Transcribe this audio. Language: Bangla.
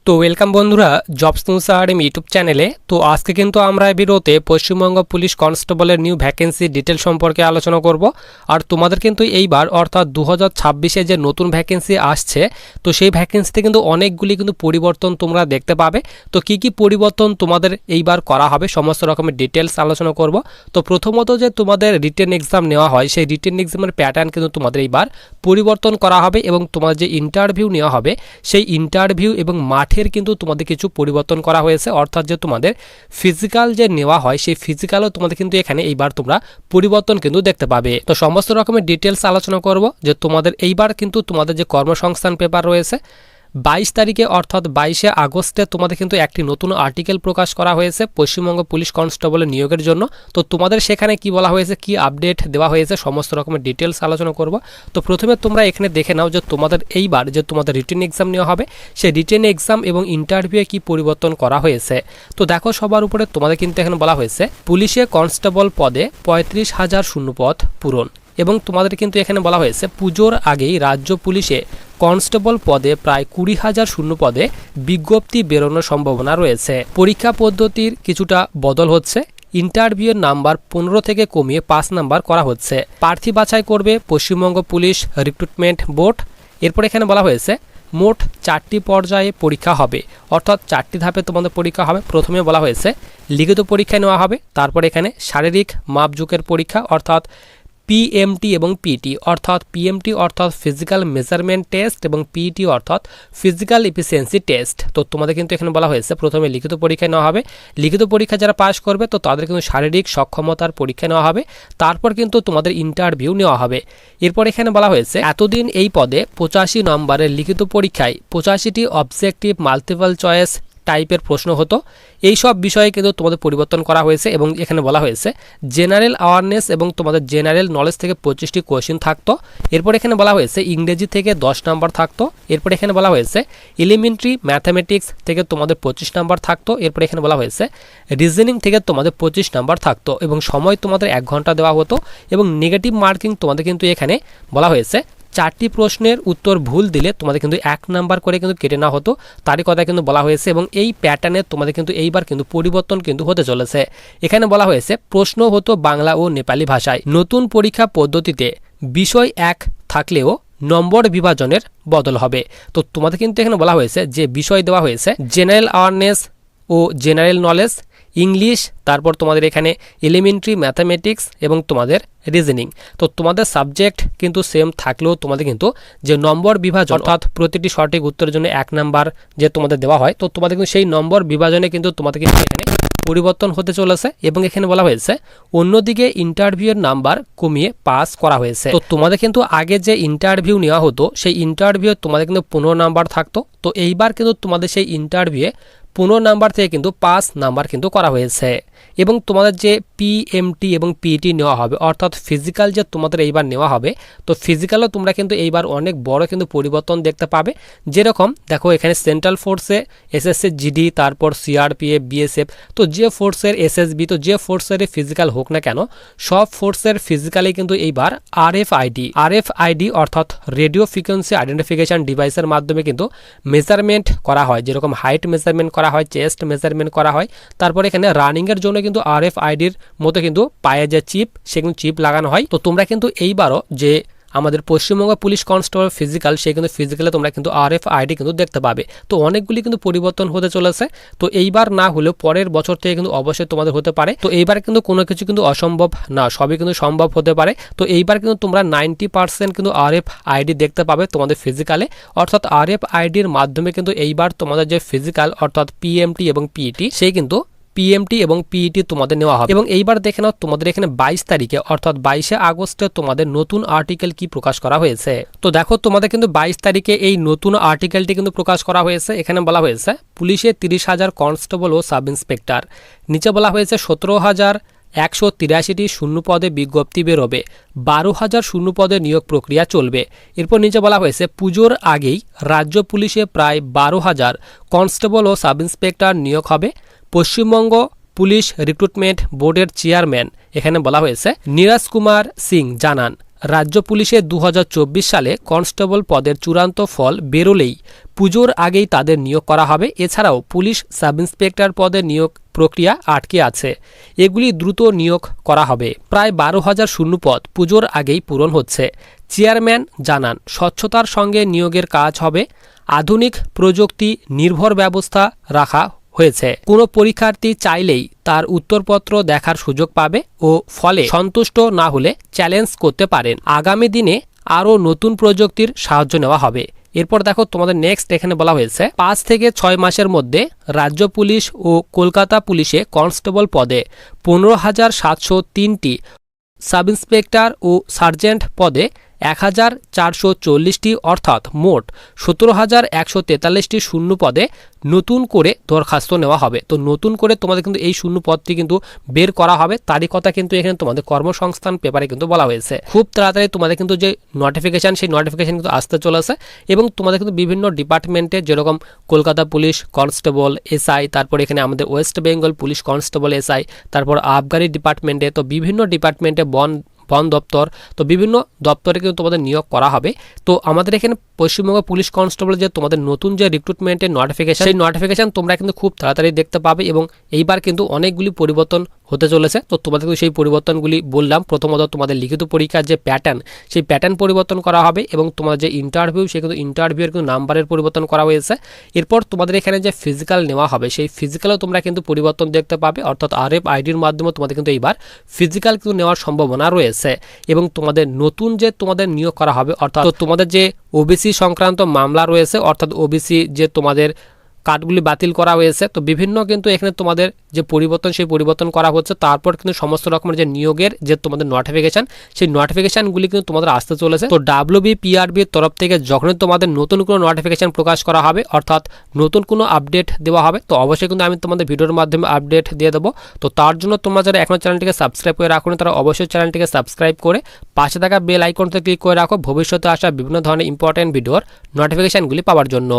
তো ওয়েলকাম বন্ধুরা জবস নিউজ একাডেমি ইউটিউব চ্যানেলে। তো আজকে কিন্তু আমরা এই ভিডিওতে পশ্চিমবঙ্গ পুলিশ কনস্টেবলের নিউ ভ্যাকেন্সি ডিটেল সম্পর্কে আলোচনা করব। আর তোমাদের কিন্তু এইবার অর্থাৎ 2026-এ যে নতুন ভ্যাকেন্সি আসছে, তো সেই ভ্যাকেন্সিতে কিন্তু অনেকগুলি কিন্তু পরিবর্তন তোমরা দেখতে পাবে। তো কি কি পরিবর্তন তোমাদের এইবার করা হবে সমস্ত রকমের ডিটেলস আলোচনা করব। তো প্রথমত যে তোমাদের রিটেন এক্সাম নেওয়া হয়, সেই রিটেন এক্সামের প্যাটার্ন কিন্তু তোমাদের এইবার পরিবর্তন করা হবে এবং তোমাদের যে ইন্টারভিউ নেওয়া হবে সেই ইন্টারভিউ এবং মাঠের কিন্তু তোমাদের কিছু পরিবর্তন করা হয়েছে। অর্থাৎ যে তোমাদের ফিজিক্যাল যে নেওয়া হয় সেই ফিজিক্যালও তোমাদের কিন্তু এখানে এইবার তোমরা পরিবর্তন কিন্তু দেখতে পাবে। তো সমস্ত রকমের ডিটেলস আলোচনা করব যে তোমাদের এইবার কিন্তু তোমাদের যে কর্মসংস্থান পেপার রয়েছে 22 তারিখে অর্থাৎ 22শে আগস্টে তোমাদের কিন্তু একটি নতুন আর্টিকেল প্রকাশ করা হয়েছে পশ্চিমবঙ্গ পুলিশ কনস্টেবলের নিয়োগের জন্য। তো তোমাদের সেখানে কি বলা হয়েছে, কি আপডেট দেওয়া হয়েছে, সমস্ত রকমের ডিটেলস আলোচনা করব। তো প্রথমে তোমরা এখানে দেখে নাও যে তোমাদের এইবার যে তোমাদের রিটেন এক্সাম নেওয়া হবে সেই রিটেন এক্সাম এবং ইন্টারভিউয়ে কি পরিবর্তন করা হয়েছে। তো দেখো সবার উপরে তোমাদের কিন্তু এখানে বলা হয়েছে পুলিশে কনস্টেবল পদে 35,000 শূন্যপদ পূরণ এবং তোমাদের কিন্তু এখানে বলা হয়েছে পুজোর আগেই রাজ্য পুলিশে কনস্টেবল পদে প্রায় 20,000 শূন্যপদে বিজ্ঞপ্তি বেরোনোর সম্ভাবনা রয়েছে। পরীক্ষা পদ্ধতির কিছুটা বদল হচ্ছে, ইন্টারভিউয়ের নাম্বার 15 থেকে কমিয়ে 5 নাম্বার করা হচ্ছে। প্রার্থী বাছাই করবে পশ্চিমবঙ্গ পুলিশ রিক্রুটমেন্ট বোর্ড। এরপর এখানে বলা হয়েছে মোট 4টি পর্যায়ে পরীক্ষা হবে, অর্থাৎ 4টি ধাপে তোমাদের পরীক্ষা হবে। প্রথমে বলা হয়েছে লিখিত পরীক্ষা নেওয়া হবে, তারপর এখানে শারীরিক মাপজোকের পরীক্ষা অর্থাৎ পিএমটি এবং পিটি, অর্থাৎ পিএমটি অর্থাৎ ফিজিক্যাল মেজারমেন্ট টেস্ট এবং পিটি অর্থাৎ ফিজিক্যাল এফিসিয়েন্সি টেস্ট। তো তোমাদের কিন্তু এখানে বলা হয়েছে প্রথমে লিখিত পরীক্ষা নেওয়া হবে, লিখিত পরীক্ষা যারা পাস করবে তো তাদের কিন্তু শারীরিক সক্ষমতার পরীক্ষা নেওয়া হবে, তারপর কিন্তু তোমাদের ইন্টারভিউ নেওয়া হবে। এরপর এখানে বলা হয়েছে এতদিন এই পদে 85 নম্বরের লিখিত পরীক্ষায় 85টি অবজেক্টিভ মাল্টিপল চয়েস টাইপের প্রশ্ন হতো। এই সব বিষয়ে কিন্তু তোমাদের পরিবর্তন করা হয়েছে এবং এখানে বলা হয়েছে জেনারেল অ্যাওয়ারনেস এবং তোমাদের জেনারেল নলেজ থেকে 25টি কোয়েশ্চেন থাকতো। এরপর এখানে বলা হয়েছে ইংরেজি থেকে 10 নাম্বার থাকতো। এরপর এখানে বলা হয়েছে এলিমেন্টারি ম্যাথামেটিক্স থেকে তোমাদের 25 নাম্বার থাকতো। এরপর এখানে বলা হয়েছে রিজনিং থেকে তোমাদের 25 নাম্বার থাকতো এবং সময় তোমাদের 1 ঘন্টা দেওয়া হতো এবং নেগেটিভ মার্কিং তোমাদের কিন্তু এখানে বলা হয়েছে 4টি প্রশ্নের উত্তর ভুল দিলে তোমাদের কিন্তু 1 নাম্বার করে কিন্তু কেটে নেওয়া হতো, তারই কথা কিন্তু বলা হয়েছে। এবং এই প্যাটার্নে তোমাদের কিন্তু এইবার কিন্তু পরিবর্তন কিন্তু হতে চলেছে। এখানে বলা হয়েছে প্রশ্ন হতো বাংলা ও নেপালি ভাষায়। নতুন পরীক্ষা পদ্ধতিতে বিষয় 1 থাকলেও নম্বর বিভাজনের বদল হবে। তো তোমাদের কিন্তু এখানে বলা হয়েছে যে বিষয় দেওয়া হয়েছে জেনারেল অ্যাওয়ারনেস ও জেনারেল নলেজ, ইংলিশ, তারপর তোমাদের এখানে এলিমেন্টারি ম্যাথামেটিক্স এবং তোমাদের রিজনিং। তো তোমাদের সাবজেক্ট কিন্তু সেম থাকলেও তোমাদের কিন্তু যে নম্বর বিভাজন অর্থাৎ প্রতিটি সঠিক উত্তরের জন্য 1 নাম্বার যে তোমাদের দেওয়া হয়, তো তোমাদের কিন্তু সেই নম্বর বিভাজনে কিন্তু তোমাদের কিন্তু এখানে পরিবর্তন হতে চলেছে। এবং এখানে বলা হয়েছে অন্যদিকে ইন্টারভিউয়ের নাম্বার কমিয়ে পাস করা হয়েছে। তো তোমাদের কিন্তু আগে যে ইন্টারভিউ নেওয়া হতো সেই ইন্টারভিউ তোমাদের কিন্তু 15 নাম্বার থাকতো। তো এইবার কিন্তু তোমাদের সেই ইন্টারভিউয়ে 15 নাম্বার থেকে কিন্তু 5 নাম্বার কিন্তু করা হয়েছে। এবং তোমাদের যে পিএমটি এবং পিটি নেওয়া হবে অর্থাৎ ফিজিক্যাল যে তোমাদের এইবার নেওয়া হবে, তো ফিজিক্যালও তোমরা কিন্তু এইবার অনেক বড় কিন্তু পরিবর্তন দেখতে পাবে। যেরকম দেখো এখানে সেন্ট্রাল ফোর্সে এসএসসি জিডি, তারপর সিআরপিএফ, বিএসএফ, তো যে ফোর্সের এসএসবি, তো যে ফোর্সের ফিজিক্যাল হোক না কেন সব ফোর্সের ফিজিক্যালে কিন্তু এইবার আরএফআইডি অর্থাৎ রেডিও ফ্রিকোয়েন্সি আইডেন্টিফিকেশন ডিভাইসের মাধ্যমে কিন্তু মেজারমেন্ট করা হয়। যেরকম হাইট মেজারমেন্ট করা হয়, চেস্ট মেজারমেন্ট করা হয়, তারপর এখানে রানিংয়ের জন্য কিন্তু আরএফআইডির মতো কিন্তু পায়ে যে চিপ সে কিন্তু চিপ লাগানো হয়। তো তোমরা কিন্তু এইবারও যে আমাদের পশ্চিমবঙ্গ পুলিশ কনস্টেবল ফিজিক্যাল সেই কিন্তু ফিজিক্যালে তোমরা কিন্তু আরএফআইডি কিন্তু দেখতে পাবে। তো অনেকগুলি কিন্তু পরিবর্তন হতে চলেছে। তো এইবার না হলেও পরের বছর থেকে কিন্তু অবশ্যই তোমাদের হতে পারে। তো এইবার কিন্তু কোনো কিছু কিন্তু অসম্ভব না, সবই কিন্তু সম্ভব হতে পারে। তো এইবার কিন্তু তোমরা 90% কিন্তু আরএফআইডি দেখতে পাবে তোমাদের ফিজিক্যালে, অর্থাৎ আরএফআইডির মাধ্যমে কিন্তু এইবার তোমাদের যে ফিজিক্যাল অর্থাৎ পিএমটি এবং পিইটি সেই কিন্তু পিএমটি এবং পিইটি তোমাদের নেওয়া হবে। এবং এইবার দেখে নাও তোমাদের এখানে 22 তারিখে অর্থাৎ 22শে আগস্টে তোমাদের নতুন আর্টিকেল কি প্রকাশ করা হয়েছে। তো দেখো তোমাদের কিন্তু 22 তারিখে এই নতুন আর্টিকেলটি কিন্তু প্রকাশ করা হয়েছে। এখানে বলা হয়েছে পুলিশে 30,000 কনস্টেবল ও সাব ইন্সপেক্টর, নিচে বলা হয়েছে 17,183টি শূন্যপদে বিজ্ঞপ্তি বেরোবে, 12,000 শূন্যপদে নিয়োগ প্রক্রিয়া চলবে। এরপর নিচে বলা হয়েছে পুজোর আগেই রাজ্য পুলিশে প্রায় 12,000 কনস্টেবল ও সাব ইন্সপেক্টর নিয়োগ হবে। পশ্চিমবঙ্গ পুলিশ রিক্রুটমেন্ট বোর্ডের চেয়ারম্যান এখানে বলা হয়েছে নীরজ কুমার সিং জানান রাজ্য পুলিশের 2024 সালে কনস্টেবল পদের চূড়ান্ত ফল বেরোলেই পুজোর আগেই তাদের নিয়োগ করা হবে। এছাড়াও পুলিশ সাব ইন্সপেক্টর পদে নিয়োগ প্রক্রিয়া আটকে আছে, এগুলি দ্রুত নিয়োগ করা হবে। প্রায় 12,000 শূন্যপদ পুজোর আগেই পূরণ হচ্ছে। চেয়ারম্যান জানান, স্বচ্ছতার সঙ্গে নিয়োগের কাজ হবে। আধুনিক প্রযুক্তি নির্ভর ব্যবস্থা রাখা হয়েছে। কোনো পরীক্ষার্থী চাইলেই তার উত্তরপত্র দেখার সুযোগ পাবে ও ফলে সন্তুষ্ট না হলে চ্যালেঞ্জ করতে পারেন। আগামী দিনে আরও নতুন প্রযুক্তির সাহায্য নেওয়া হবে। এরপর দেখো তোমাদের নেক্সট এখানে বলা হয়েছে 5 থেকে 6 মাসের মধ্যে রাজ্য পুলিশ ও কলকাতা পুলিশে কনস্টেবল পদে 15,703টি, সাব ইন্সপেক্টর ও সার্জেন্ট পদে 1,440টি অর্থাৎ মোট 17,143টি শূন্য পদে নতুন করে দরখাস্ত নেওয়া হবে। তো নতুন করে তোমাদের কিন্তু এই শূন্য পদটি কিন্তু বের করা হবে, তারই কথা কিন্তু এখানে তোমাদের কর্মসংস্থান পেপারে কিন্তু বলা হয়েছে। খুব তাড়াতাড়ি তোমাদের কিন্তু যে নোটিফিকেশান, সেই নোটিফিকেশান কিন্তু আসতে চলেছে এবং তোমাদের কিন্তু বিভিন্ন ডিপার্টমেন্টে, যেরকম কলকাতা পুলিশ কনস্টেবল এসআই, তারপর এখানে আমাদের West Bengal police constable SI, তারপর আবগারি ডিপার্টমেন্টে, তো বিভিন্ন ডিপার্টমেন্টে বন দপ্তর, তো বিভিন্ন দপ্তরে কিন্তু তোমাদের নিয়োগ করা হবে। তো আমাদের এখানে পশ্চিমবঙ্গ পুলিশ কনস্টেবল যে তোমাদের নতুন যে রিক্রুটমেন্টের নোটিফিকেশন, সেই নোটিফিকেশন তোমরা কিন্তু খুব তাড়াতাড়ি দেখতে পাবে এবং এইবার কিন্তু অনেকগুলি পরিবর্তন হতে চলেছে। তো তোমাদের কিন্তু সেই পরিবর্তনগুলি বললাম। প্রথমত তোমাদের লিখিত পরীক্ষার যে প্যাটার্ন, সেই প্যাটার্ন পরিবর্তন করা হবে এবং তোমাদের যে ইন্টারভিউ, সেই কিন্তু ইন্টারভিউয়ের কিন্তু নাম্বারের পরিবর্তন করা হয়েছে। এরপর তোমাদের এখানে যে ফিজিক্যাল নেওয়া হবে, সেই ফিজিক্যালও তোমরা কিন্তু পরিবর্তন দেখতে পাবে, অর্থাৎ RFIDর মাধ্যমে তোমাদের কিন্তু এইবার ফিজিক্যাল কিন্তু নেওয়ার সম্ভাবনা রয়েছে। এবং তোমাদের নতুন যে তোমাদের নিয়োগ করা হবে, অর্থাৎ তোমাদের যে ওবিসি সংক্রান্ত মামলা রয়েছে, অর্থাৎ ওবিসি যে তোমাদের কার্ডগুলি বাতিল করা হয়েছে, তো বিভিন্ন কিন্তু এখানে তোমাদের যে পরিবর্তন, সেই পরিবর্তন করা হচ্ছে। তারপর কিন্তু সমস্ত রকমের যে নিয়োগের যে তোমাদের নোটিফিকেশন, সেই নোটিফিকেশনগুলি কিন্তু তোমাদের আসতে চলেছে। তো WBPRBর তরফ থেকে যখনই তোমাদের নতুন কোনো নোটিফিকেশন প্রকাশ করা হবে, অর্থাৎ নতুন কোনো আপডেট দেওয়া হবে, তো অবশ্যই কিন্তু আমি তোমাদের ভিডিওর মাধ্যমে আপডেট দিয়ে দেবো। তো তার জন্য তোমরা যারা এখনো চ্যানেলটিকে সাবস্ক্রাইব করে রাখো, তারা অবশ্যই চ্যানেলটিকে সাবস্ক্রাইব করে পাশে থাকা বেল আইকনতে ক্লিক করে রাখো ভবিষ্যতে আসা বিভিন্ন ধরনের ইম্পর্টেন্ট ভিডিওর নোটিফিকেশনগুলি পাওয়ার জন্য।